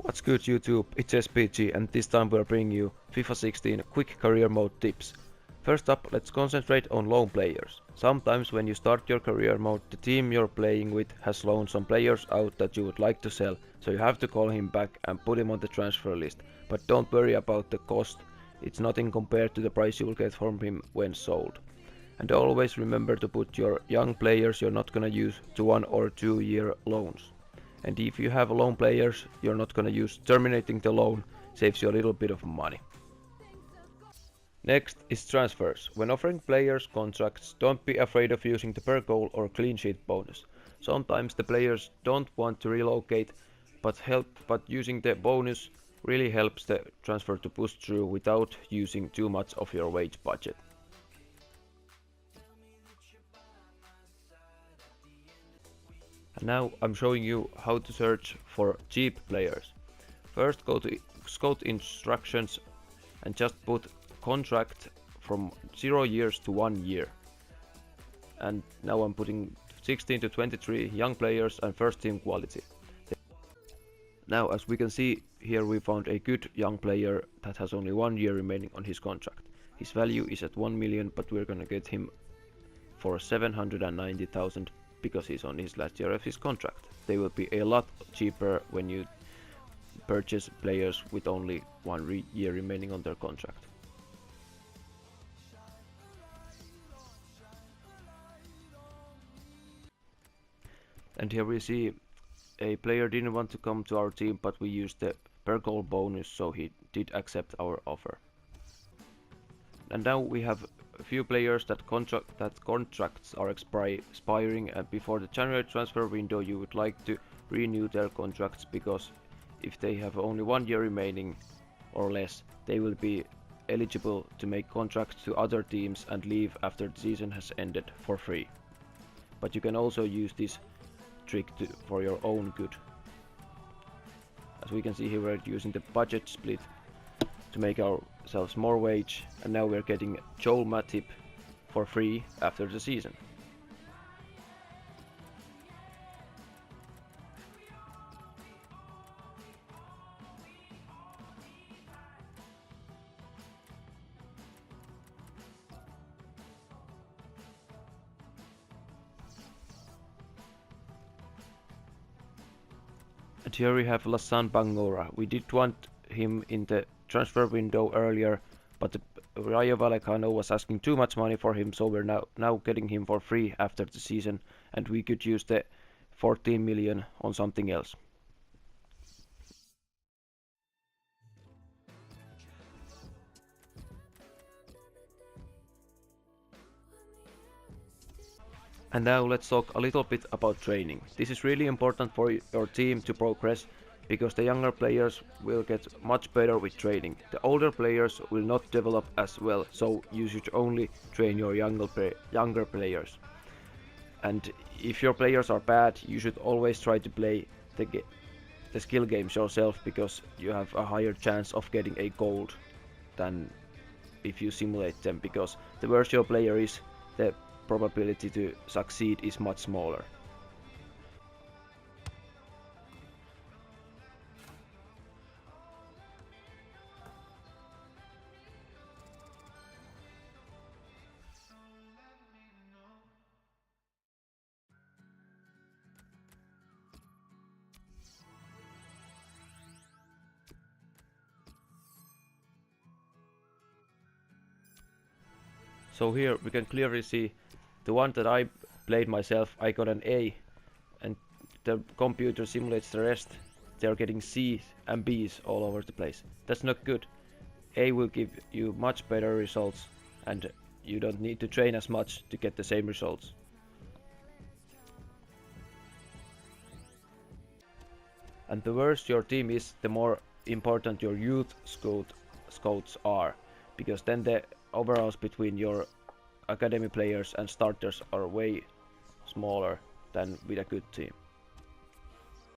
What's good YouTube, it's SPG and this time we're bringing you FIFA 16 quick career mode tips. First up, let's concentrate on loan players. Sometimes when you start your career mode, the team you're playing with has loaned some players out that you would like to sell, so you have to call him back and put him on the transfer list. But don't worry about the cost, it's nothing compared to the price you will get from him when sold. And always remember to put your young players you're not gonna use to 1 or 2 year loans. And if you have loan players you're not gonna use, terminating the loan saves you a little bit of money. Next is transfers. When offering players contracts, don't be afraid of using the per goal or clean sheet bonus. Sometimes the players don't want to relocate, but using the bonus really helps the transfer to push through without using too much of your wage budget. And now I'm showing you how to search for cheap players. First go to scout instructions and just put contract from 0 years to 1 year. And now I'm putting 16 to 23 young players and first team quality. Now as we can see here, we found a good young player that has only 1 year remaining on his contract. His value is at 1 million, but we're gonna get him for 790,000 because he's on his last year of his contract. They will be a lot cheaper when you purchase players with only 1 year remaining on their contract. And here we see a player didn't want to come to our team, but we used the per goal bonus, so he did accept our offer. And now we have a few players that contracts are expiring, and before the January transfer window you would like to renew their contracts, because if they have only 1 year remaining or less, they will be eligible to make contracts to other teams and leave after the season has ended for free. But you can also use this trick for your own good. As we can see here, we're using the budget split to make ourselves more wage, and now we're getting Joel Matip for free after the season. And here we have Lassan Bangora. We did want him in the transfer window earlier, but the Rayo Vallecano was asking too much money for him, so we're now getting him for free after the season, and we could use the 14 million on something else. And now let's talk a little bit about training. This is really important for your team to progress, because the younger players will get much better with training. The older players will not develop as well, so you should only train your younger players. And if your players are bad, you should always try to play the skill games yourself, because you have a higher chance of getting a gold than if you simulate them, because the worse your player is, the probability to succeed is much smaller. So here we can clearly see the one that I played myself, I got an A, and the computer simulates the rest. They are getting C's and B's all over the place. That's not good. A will give you much better results, and you don't need to train as much to get the same results. And the worse your team is, the more important your youth scouts are, because then the overalls between your academy players and starters are way smaller than with a good team.